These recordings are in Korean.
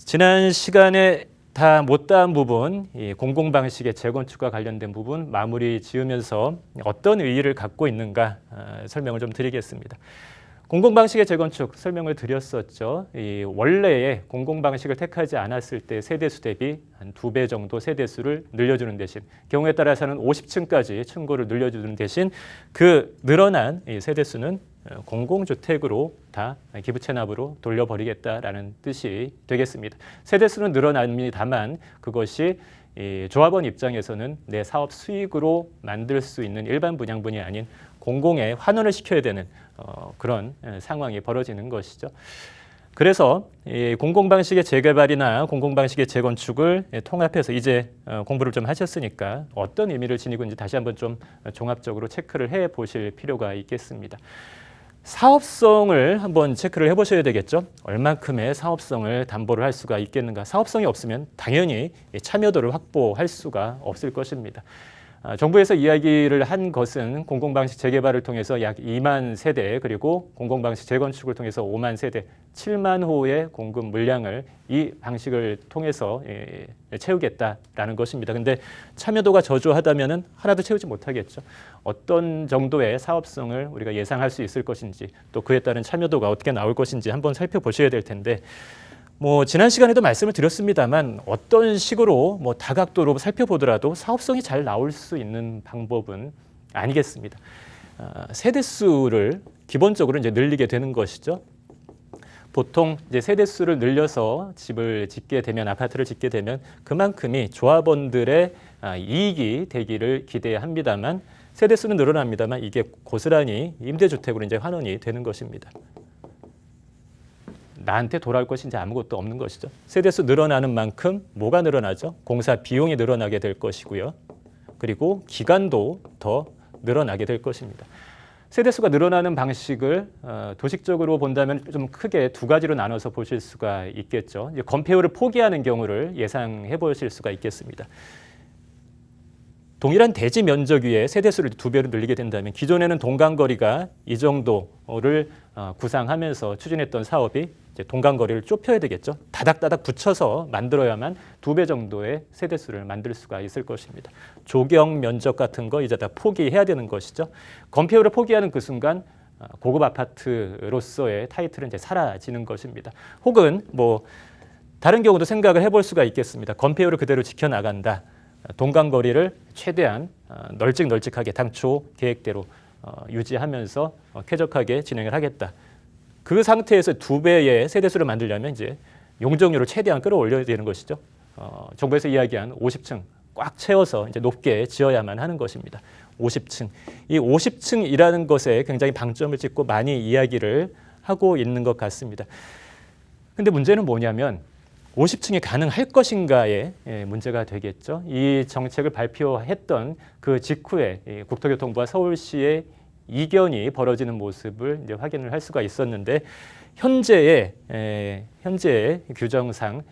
지난 시간에 다 못다한 부분, 이 공공방식의 재건축과 관련된 부분 마무리 지으면서 어떤 의의를 갖고 있는가 설명을 좀 드리겠습니다. 공공방식의 재건축 설명을 드렸었죠. 이 원래의 공공방식을 택하지 않았을 때 세대수 대비 한 2배 정도 세대수를 늘려주는 대신, 경우에 따라서는 50층까지 층고를 늘려주는 대신 그 늘어난 이 세대수는 공공주택으로 다 기부 체납으로 돌려버리겠다라는 뜻이 되겠습니다. 세대수는 늘어납니다만 그것이 이 조합원 입장에서는 내 사업 수익으로 만들 수 있는 일반 분양분이 아닌 공공에 환원을 시켜야 되는 그런 상황이 벌어지는 것이죠. 그래서 이 공공방식의 재개발이나 공공방식의 재건축을 통합해서 이제 공부를 좀 하셨으니까 어떤 의미를 지니고 있는지 다시 한번 좀 종합적으로 체크를 해 보실 필요가 있겠습니다. 사업성을 한번 체크를 해보셔야 되겠죠. 얼만큼의 사업성을 담보를 할 수가 있겠는가. 사업성이 없으면 당연히 참여도를 확보할 수가 없을 것입니다. 정부에서 이야기를 한 것은 공공방식 재개발을 통해서 약 2만 세대 그리고 공공방식 재건축을 통해서 5만 세대 7만 호의 공급 물량을 이 방식을 통해서 채우겠다라는 것입니다. 그런데 참여도가 저조하다면 하나도 채우지 못하겠죠. 어떤 정도의 사업성을 우리가 예상할 수 있을 것인지 또 그에 따른 참여도가 어떻게 나올 것인지 한번 살펴보셔야 될 텐데 지난 시간에도 말씀을 드렸습니다만 어떤 식으로 다각도로 살펴보더라도 사업성이 잘 나올 수 있는 방법은 아니겠습니다. 세대수를 기본적으로 이제 늘리게 되는 것이죠. 보통 이제 세대수를 늘려서 집을 짓게 되면 아파트를 짓게 되면 그만큼이 조합원들의 이익이 되기를 기대합니다만 세대수는 늘어납니다만 이게 고스란히 임대주택으로 이제 환원이 되는 것입니다. 나한테 돌아올 것이 이제 아무것도 없는 것이죠. 세대수 늘어나는 만큼 뭐가 늘어나죠? 공사 비용이 늘어나게 될 것이고요. 그리고 기간도 더 늘어나게 될 것입니다. 세대수가 늘어나는 방식을 도식적으로 본다면 좀 크게 두 가지로 나눠서 보실 수가 있겠죠. 이제 건폐율을 포기하는 경우를 예상해 보실 수가 있겠습니다. 동일한 대지 면적 위에 세대수를 2배로 늘리게 된다면 기존에는 동간거리가 이 정도를 구상하면서 추진했던 사업이 이제 동간거리를 좁혀야 되겠죠. 다닥다닥 붙여서 만들어야만 2배 정도의 세대수를 만들 수가 있을 것입니다. 조경 면적 같은 거 이제 다 포기해야 되는 것이죠. 건폐율을 포기하는 그 순간 고급 아파트로서의 타이틀은 이제 사라지는 것입니다. 혹은 다른 경우도 생각을 해볼 수가 있겠습니다. 건폐율을 그대로 지켜나간다. 동간거리를 최대한 널찍널찍하게 당초 계획대로 유지하면서 쾌적하게 진행을 하겠다. 그 상태에서 2배의 세대수를 만들려면 이제 용적률을 최대한 끌어올려야 되는 것이죠. 정부에서 이야기한 50층 꽉 채워서 이제 높게 지어야만 하는 것입니다. 50층. 이 50층이라는 것에 굉장히 방점을 찍고 많이 이야기를 하고 있는 것 같습니다. 근데 문제는 뭐냐면 50층이 가능할 것인가에 문제가 되겠죠. 이 정책을 발표했던 그 직후에 국토교통부와 서울시의 이견이 벌어지는 모습을 이제 확인을 할 수가 있었는데 현재의 규정상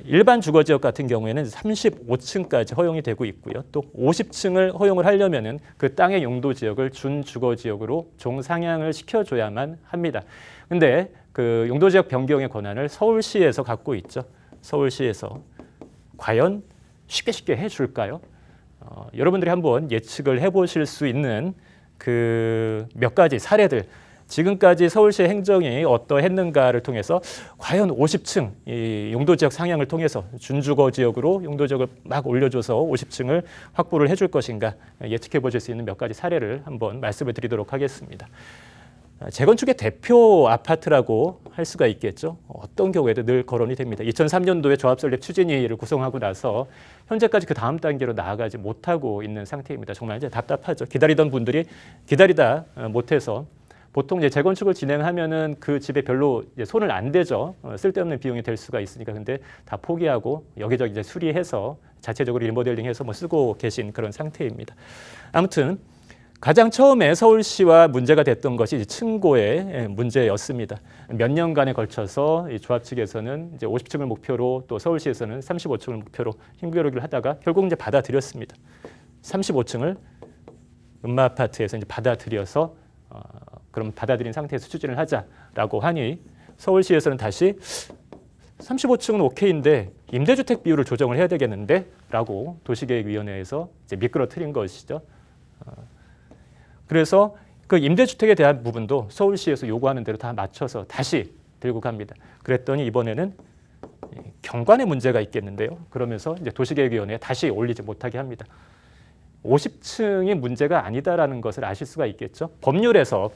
일반 주거지역 같은 경우에는 35층까지 허용이 되고 있고요. 또 50층을 허용을 하려면은 그 땅의 용도 지역을 준주거지역으로 종상향을 시켜줘야만 합니다. 근데 그 용도 지역 변경의 권한을 서울시에서 갖고 있죠. 서울시에서 과연 쉽게 해줄까요? 여러분들이 한번 예측을 해보실 수 있는 그 몇 가지 사례들, 지금까지 서울시의 행정이 어떠했는가를 통해서 과연 50층 이 용도지역 상향을 통해서 준주거지역으로 용도지역을 막 올려줘서 50층을 확보를 해줄 것인가 예측해 보실 수 있는 몇 가지 사례를 한번 말씀을 드리도록 하겠습니다. 재건축의 대표 아파트라고 할 수가 있겠죠. 어떤 경우에도 늘 거론이 됩니다. 2003년도에 조합설립 추진위를 구성하고 나서 현재까지 그 다음 단계로 나아가지 못하고 있는 상태입니다. 정말 이제 답답하죠. 기다리던 분들이 기다리다 못해서 보통 이제 재건축을 진행하면은 그 집에 별로 이제 손을 안 대죠. 쓸데없는 비용이 될 수가 있으니까. 근데 다 포기하고 여기저기 이제 수리해서 자체적으로 리모델링해서 쓰고 계신 그런 상태입니다. 아무튼 가장 처음에 서울시와 문제가 됐던 것이 층고의 문제였습니다. 몇 년간에 걸쳐서 이 조합 측에서는 이제 50층을 목표로 또 서울시에서는 35층을 목표로 힘겨루기를 하다가 결국 이제 받아들였습니다. 35층을 음마아파트에서 이제 받아들여서 그럼 받아들인 상태에서 추진을 하자라고 하니 서울시에서는 다시 35층은 오케이인데 임대주택 비율을 조정을 해야 되겠는데 라고 도시계획위원회에서 이제 미끄러뜨린 것이죠. 그래서 그 임대주택에 대한 부분도 서울시에서 요구하는 대로 다 맞춰서 다시 들고 갑니다. 그랬더니 이번에는 경관에 문제가 있겠는데요. 그러면서 이제 도시계획위원회에 다시 올리지 못하게 합니다. 50층이 문제가 아니다라는 것을 아실 수가 있겠죠. 법률에서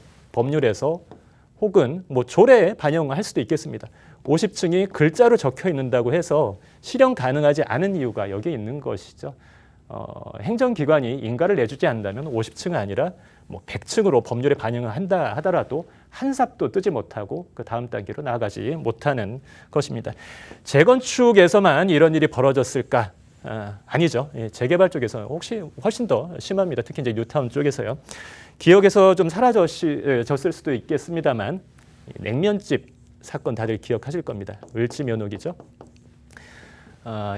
혹은 뭐 조례에 반영할 수도 있겠습니다. 50층이 글자로 적혀 있는다고 해서 실현 가능하지 않은 이유가 여기에 있는 것이죠. 행정기관이 인가를 내주지 않는다면 50층이 아니라 뭐 100층으로 법률에 반영을 한다 하더라도 한 삽도 뜨지 못하고 그 다음 단계로 나아가지 못하는 것입니다. 재건축에서만 이런 일이 벌어졌을까? 아니죠. 재개발 쪽에서는 혹시 훨씬 더 심합니다. 특히 이제 뉴타운 쪽에서요. 기억에서 좀 사라졌을 수도 있겠습니다만 냉면집 사건 다들 기억하실 겁니다. 을지면옥이죠.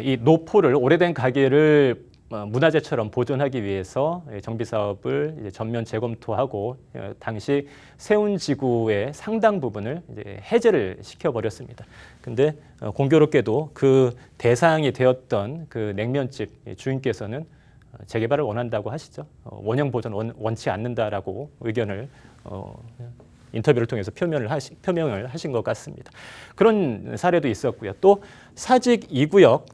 이 노포를 오래된 가게를 문화재처럼 보존하기 위해서 정비 사업을 이제 전면 재검토하고 당시 세운지구의 상당 부분을 이제 해제를 시켜버렸습니다. 근데 공교롭게도 그 대상이 되었던 그 냉면집 주인께서는 재개발을 원한다고 하시죠. 원형 보존 원치 않는다라고 의견을 인터뷰를 통해서 표명을 하신 것 같습니다. 그런 사례도 있었고요. 또 사직 2구역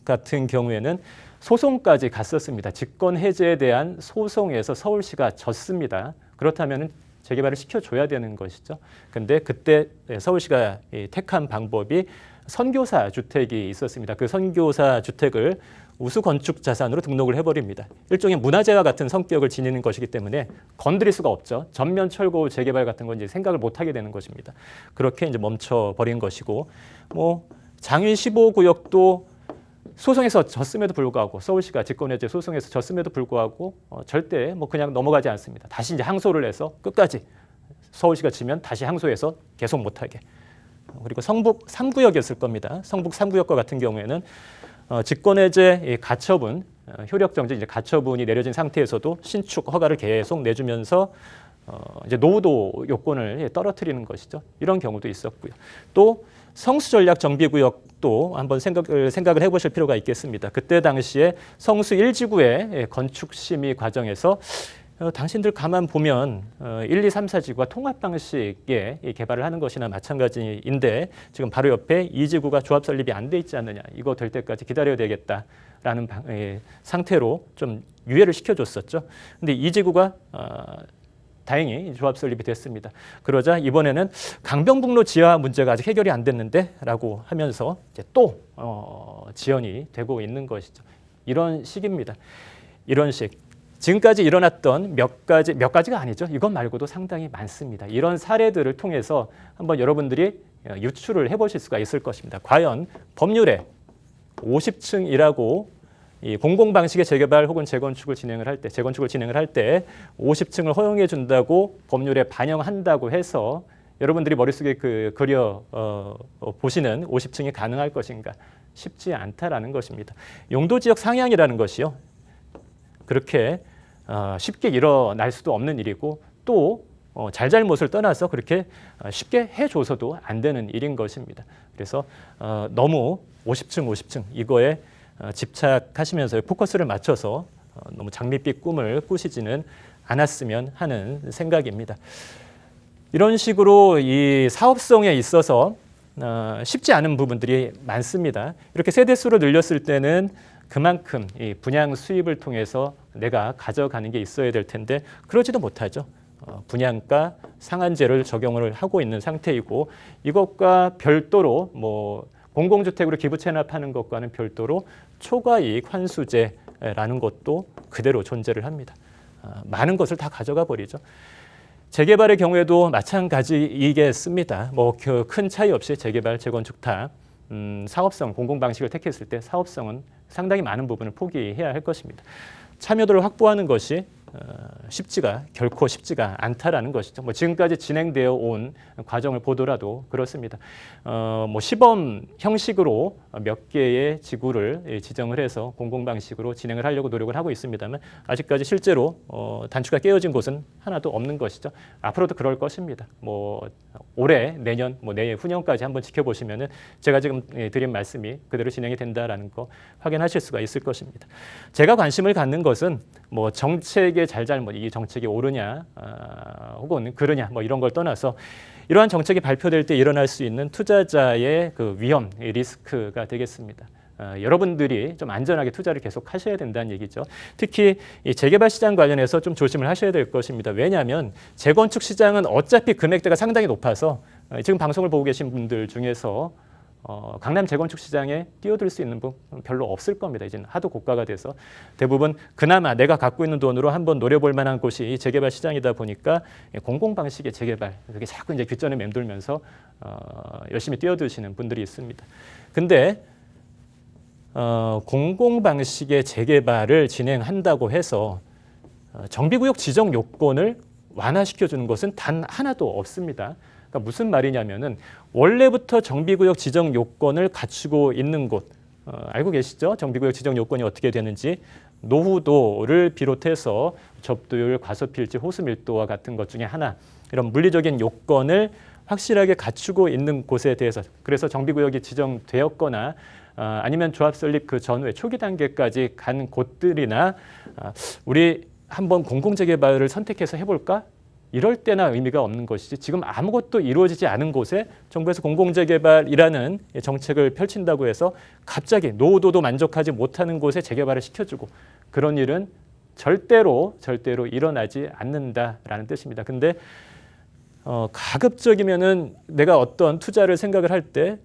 같은 경우에는 소송까지 갔었습니다. 직권 해제에 대한 소송에서 서울시가 졌습니다. 그렇다면 재개발을 시켜줘야 되는 것이죠. 근데 그때 서울시가 택한 방법이 선교사 주택이 있었습니다. 그 선교사 주택을 우수 건축 자산으로 등록을 해버립니다. 일종의 문화재와 같은 성격을 지니는 것이기 때문에 건드릴 수가 없죠. 전면 철거 재개발 같은 건 이제 생각을 못 하게 되는 것입니다. 그렇게 이제 멈춰버린 것이고, 뭐 장위 15구역도 소송에서 졌음에도 불구하고 서울시가 직권해제 소송에서 졌음에도 불구하고 절대 뭐 그냥 넘어가지 않습니다. 다시 이제 항소를 해서 끝까지 서울시가 지면 다시 항소해서 계속 못하게. 그리고 성북 3구역이었을 겁니다. 성북 3구역과 같은 경우에는 직권해제 가처분, 효력정지 이제 가처분이 내려진 상태에서도 신축 허가를 계속 내주면서 이제 노후도 요건을 떨어뜨리는 것이죠. 이런 경우도 있었고요. 또 성수전략 정비구역도 한번 생각을 해보실 필요가 있겠습니다. 그때 당시에 성수 1지구의 건축심의 과정에서 당신들 가만 보면 1, 2, 3, 4지구가 통합 방식의 개발을 하는 것이나 마찬가지인데 지금 바로 옆에 2지구가 조합 설립이 안 돼 있지 않느냐. 이거 될 때까지 기다려야 되겠다라는 상태로 좀 유예를 시켜줬었죠. 근데 2지구가 다행히 조합 설립이 됐습니다. 그러자 이번에는 강변북로 지하 문제가 아직 해결이 안 됐는데 라고 하면서 이제 또 지연이 되고 있는 것이죠. 이런 식입니다. 이런 식. 지금까지 일어났던 몇 가지가 아니죠. 이것 말고도 상당히 많습니다. 이런 사례들을 통해서 한번 여러분들이 유추를 해보실 수가 있을 것입니다. 과연 법률에 50층이라고 이 공공 방식의 재개발 혹은 재건축을 진행을 할 때 50층을 허용해 준다고 법률에 반영한다고 해서 여러분들이 머릿속에 그려 보시는 50층이 가능할 것인가? 쉽지 않다라는 것입니다. 용도 지역 상향이라는 것이요. 그렇게 쉽게 일어날 수도 없는 일이고 또 잘잘못을 떠나서 그렇게 쉽게 해줘서도 안 되는 일인 것입니다. 그래서 너무 50층 이거에 집착하시면서 포커스를 맞춰서 너무 장밋빛 꿈을 꾸시지는 않았으면 하는 생각입니다. 이런 식으로 이 사업성에 있어서 쉽지 않은 부분들이 많습니다. 이렇게 세대수를 늘렸을 때는 그만큼 이 분양 수입을 통해서 내가 가져가는 게 있어야 될 텐데 그러지도 못하죠. 분양가 상한제를 적용을 하고 있는 상태이고 이것과 별도로 뭐 공공주택으로 기부 체납하는 것과는 별도로 초과이익 환수제라는 것도 그대로 존재를 합니다. 많은 것을 다 가져가 버리죠. 재개발의 경우에도 마찬가지이겠습니다. 뭐 큰 차이 없이 재개발, 재건축 다 사업성, 공공 방식을 택했을 때 사업성은 상당히 많은 부분을 포기해야 할 것입니다. 참여도를 확보하는 것이 결코 쉽지가 않다라는 것이죠. 뭐 지금까지 진행되어 온 과정을 보더라도 그렇습니다. 뭐 시범 형식으로 몇 개의 지구를 지정을 해서 공공 방식으로 진행을 하려고 노력을 하고 있습니다만 아직까지 실제로 단추가 깨어진 곳은 하나도 없는 것이죠. 앞으로도 그럴 것입니다. 뭐 올해, 내년, 뭐 내년 후년까지 한번 지켜보시면은 제가 지금 드린 말씀이 그대로 진행이 된다라는 거 확인하실 수가 있을 것입니다. 제가 관심을 갖는 것은 뭐 정책의 잘잘못, 이 정책이 옳으냐 혹은 그르냐 뭐 이런 걸 떠나서 이러한 정책이 발표될 때 일어날 수 있는 투자자의 그 위험, 리스크가 되겠습니다. 여러분들이 좀 안전하게 투자를 계속 하셔야 된다는 얘기죠. 특히 이 재개발 시장 관련해서 좀 조심을 하셔야 될 것입니다. 왜냐하면 재건축 시장은 어차피 금액대가 상당히 높아서 지금 방송을 보고 계신 분들 중에서 강남 재건축 시장에 뛰어들 수 있는 분 별로 없을 겁니다. 이제는 하도 고가가 돼서 대부분 그나마 내가 갖고 있는 돈으로 한번 노려볼 만한 곳이 재개발 시장이다 보니까 공공 방식의 재개발 그게 자꾸 이제 귓전에 맴돌면서 열심히 뛰어드시는 분들이 있습니다. 근데 공공 방식의 재개발을 진행한다고 해서 정비구역 지정 요건을 완화시켜주는 것은 단 하나도 없습니다. 그러니까 무슨 말이냐면은 원래부터 정비구역 지정 요건을 갖추고 있는 곳 알고 계시죠? 정비구역 지정 요건이 어떻게 되는지 노후도를 비롯해서 접두율, 과소필지, 호수 밀도와 같은 것 중에 하나 이런 물리적인 요건을 확실하게 갖추고 있는 곳에 대해서 그래서 정비구역이 지정되었거나 아니면 조합 설립 그 전후에 초기 단계까지 간 곳들이나 우리 한번 공공재개발을 선택해서 해볼까? 이럴 때나 의미가 없는 것이지 지금 아무것도 이루어지지 않은 곳에 정부에서 공공재개발이라는 정책을 펼친다고 해서 갑자기 노후도도 만족하지 못하는 곳에 재개발을 시켜주고 그런 일은 절대로 일어나지 않는다라는 뜻입니다. 근데 가급적이면은 내가 어떤 투자를 생각을 할 때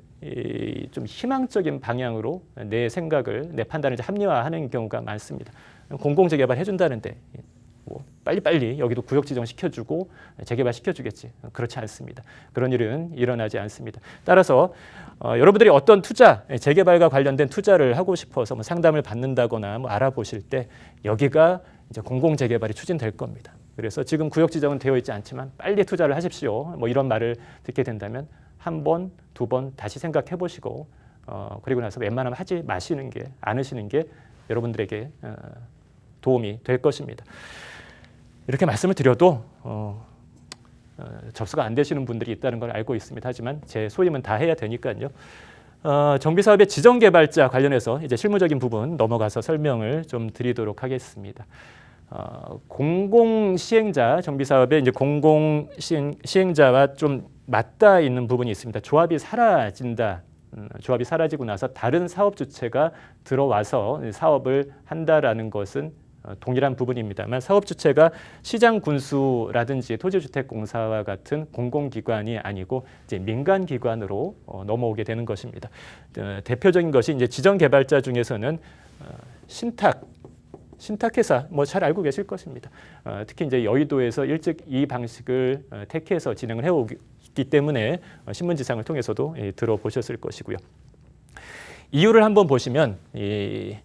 좀 희망적인 방향으로 내 생각을 내 판단을 합리화하는 경우가 많습니다. 공공재개발 해준다는데 뭐 빨리빨리 여기도 구역 지정 시켜주고 재개발 시켜주겠지. 그렇지 않습니다. 그런 일은 일어나지 않습니다. 따라서 여러분들이 어떤 투자, 재개발과 관련된 투자를 하고 싶어서 뭐 상담을 받는다거나 뭐 알아보실 때 여기가 이제 공공재개발이 추진될 겁니다. 그래서 지금 구역 지정은 되어 있지 않지만 빨리 투자를 하십시오. 뭐 이런 말을 듣게 된다면 한 번, 두 번 다시 생각해 보시고 그리고 나서 웬만하면 하지 마시는 게 않으시는 게 여러분들에게 도움이 될 것입니다. 이렇게 말씀을 드려도 접수가 안 되시는 분들이 있다는 걸 알고 있습니다. 하지만 제 소임은 다 해야 되니까요. 정비사업의 지정개발자 관련해서 이제 실무적인 부분 넘어가서 설명을 좀 드리도록 하겠습니다. 공공시행자 정비사업의 이제 공공시행자와 좀 맞닿아 있는 부분이 있습니다. 조합이 사라진다. 조합이 사라지고 나서 다른 사업 주체가 들어와서 사업을 한다라는 것은 동일한 부분입니다만 사업 주체가 시장군수라든지 토지주택공사와 같은 공공기관이 아니고 이제 민간기관으로 넘어오게 되는 것입니다. 대표적인 것이 이제 지정개발자 중에서는 신탁회사 뭐 잘 알고 계실 것입니다. 특히 이제 여의도에서 일찍 이 방식을 택해서 진행을 해오기 때문에 신문지상을 통해서도 들어보셨을 것이고요. 이유를 한번 보시면 이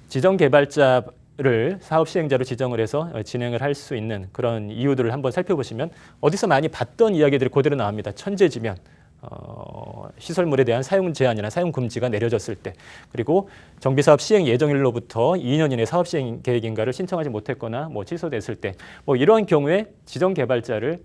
지정개발자를 사업 시행자로 지정을 해서 진행을 할 수 있는 그런 이유들을 한번 살펴보시면 어디서 많이 봤던 이야기들이 그대로 나옵니다. 천재지면 시설물에 대한 사용 제한이나 사용 금지가 내려졌을 때 그리고 정비사업 시행 예정일로부터 2년 이내 사업 시행 계획인가를 신청하지 못했거나 뭐 취소됐을 때 뭐 이러한 경우에 지정개발자를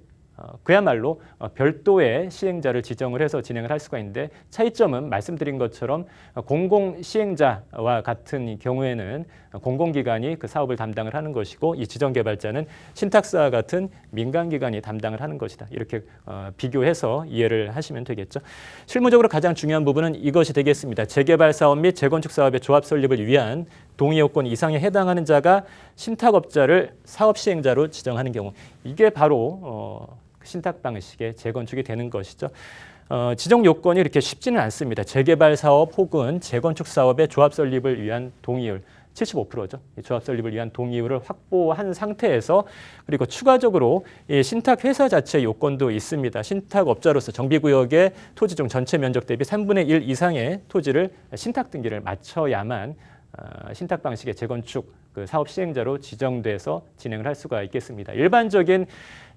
그야말로 별도의 시행자를 지정을 해서 진행을 할 수가 있는데 차이점은 말씀드린 것처럼 공공시행자와 같은 경우에는 공공기관이 그 사업을 담당을 하는 것이고 이 지정개발자는 신탁사와 같은 민간기관이 담당을 하는 것이다. 이렇게 비교해서 이해를 하시면 되겠죠. 실무적으로 가장 중요한 부분은 이것이 되겠습니다. 재개발 사업 및 재건축 사업의 조합 설립을 위한 동의 요건 이상에 해당하는 자가 신탁업자를 사업 시행자로 지정하는 경우 이게 바로 신탁 방식의 재건축이 되는 것이죠. 지정 요건이 이렇게 쉽지는 않습니다. 재개발 사업 혹은 재건축 사업의 조합 설립을 위한 동의율 75%죠. 조합 설립을 위한 동의율을 확보한 상태에서 그리고 추가적으로 이 신탁 회사 자체 요건도 있습니다. 신탁업자로서 정비구역의 토지 중 전체 면적 대비 3분의 1 이상의 토지를 신탁 등기를 마쳐야만 신탁 방식의 재건축 그 사업 시행자로 지정돼서 진행을 할 수가 있겠습니다. 일반적인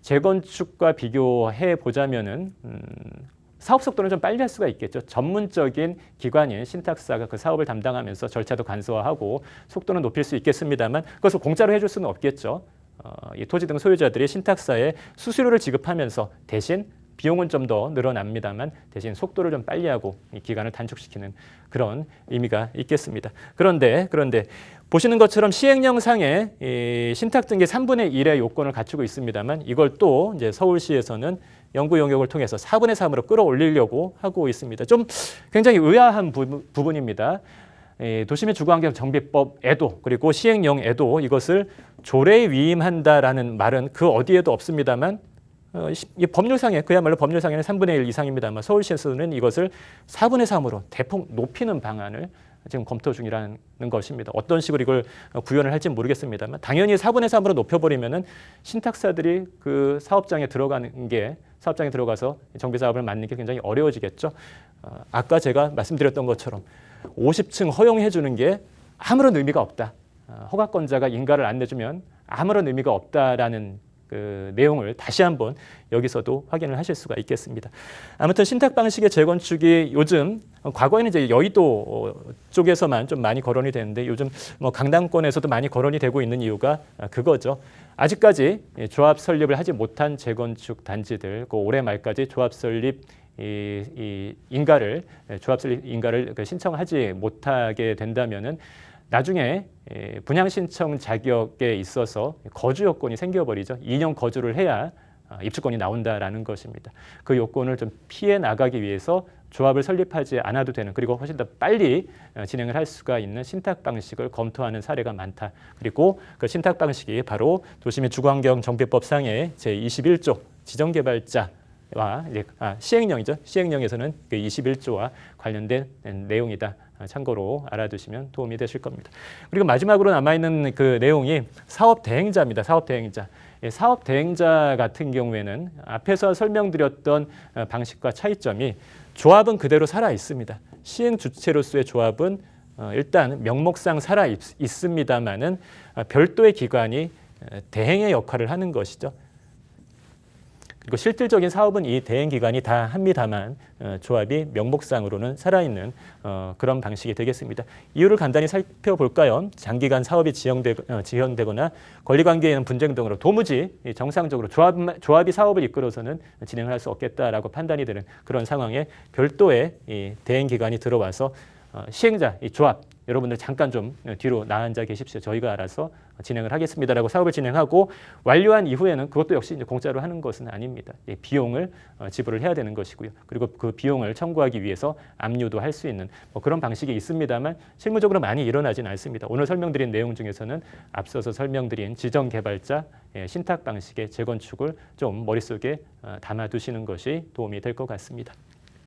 재건축과 비교해 보자면은 사업 속도는 좀 빨리 할 수가 있겠죠. 전문적인 기관인 신탁사가 그 사업을 담당하면서 절차도 간소화하고 속도는 높일 수 있겠습니다만 그것을 공짜로 해줄 수는 없겠죠. 이 토지 등 소유자들이 신탁사에 수수료를 지급하면서 대신 비용은 좀 더 늘어납니다만 대신 속도를 좀 빨리 하고 이 기간을 단축시키는 그런 의미가 있겠습니다. 그런데 보시는 것처럼 시행령상에 이 신탁 등기 3분의 1의 요건을 갖추고 있습니다만 이걸 또 이제 서울시에서는 연구 용역을 통해서 4분의 3으로 끌어올리려고 하고 있습니다. 좀 굉장히 의아한 부분입니다. 도시민 주거환경 정비법에도 그리고 시행령에도 이것을 조례에 위임한다라는 말은 그 어디에도 없습니다만 이 법률상에 그야말로 법률상에는 3분의 1 이상입니다만 서울시에서는 이것을 4분의 3으로 대폭 높이는 방안을 지금 검토 중이라는 것입니다. 어떤 식으로 이걸 구현을 할지 모르겠습니다만 당연히 4분의 3으로 높여버리면은 신탁사들이 그 사업장에 들어가서 정비 사업을 맡는 게 굉장히 어려워지겠죠. 아까 제가 말씀드렸던 것처럼 50층 허용해 주는 게 아무런 의미가 없다. 허가권자가 인가를 안 내주면 아무런 의미가 없다라는 그 내용을 다시 한번 여기서도 확인을 하실 수가 있겠습니다. 아무튼 신탁 방식의 재건축이 요즘 과거에는 이제 여의도 쪽에서만 좀 많이 거론이 되는데 요즘 뭐 강남권에서도 많이 거론이 되고 있는 이유가 그거죠. 아직까지 조합 설립을 하지 못한 재건축 단지들, 그 올해 말까지 조합 설립 인가를 신청하지 못하게 된다면은 나중에 분양 신청 자격에 있어서 거주 요건이 생겨버리죠. 2년 거주를 해야 입주권이 나온다라는 것입니다. 그 요건을 좀 피해 나가기 위해서 조합을 설립하지 않아도 되는 그리고 훨씬 더 빨리 진행을 할 수가 있는 신탁 방식을 검토하는 사례가 많다. 그리고 그 신탁 방식이 바로 도시민 주거환경 정비법상의 제21조 지정개발자와 시행령이죠. 시행령에서는 그 21조와 관련된 내용이다. 참고로 알아두시면 도움이 되실 겁니다. 그리고 마지막으로 남아있는 그 내용이 사업 대행자입니다. 사업 대행자. 사업 대행자 같은 경우에는 앞에서 설명드렸던 방식과 차이점이 조합은 그대로 살아 있습니다. 시행 주체로서의 조합은 일단 명목상 살아 있습니다만은 별도의 기관이 대행의 역할을 하는 것이죠. 그리고 실질적인 사업은 이 대행 기관이 다 합니다만 조합이 명목상으로는 살아있는 그런 방식이 되겠습니다. 이유를 간단히 살펴볼까요? 장기간 사업이 지연되거나 권리관계에 있는 분쟁 등으로 도무지 정상적으로 조합이 사업을 이끌어서는 진행을 할 수 없겠다라고 판단이 되는 그런 상황에 별도의 이 대행 기관이 들어와서 시행자, 이 조합, 여러분들 잠깐 좀 뒤로 나앉아 계십시오. 저희가 알아서 진행을 하겠습니다라고 사업을 진행하고 완료한 이후에는 그것도 역시 이제 공짜로 하는 것은 아닙니다. 비용을 지불을 해야 되는 것이고요. 그리고 그 비용을 청구하기 위해서 압류도 할 수 있는 뭐 그런 방식이 있습니다만 실무적으로 많이 일어나진 않습니다. 오늘 설명드린 내용 중에서는 앞서서 설명드린 지정개발자 신탁 방식의 재건축을 좀 머릿속에 담아두시는 것이 도움이 될 것 같습니다.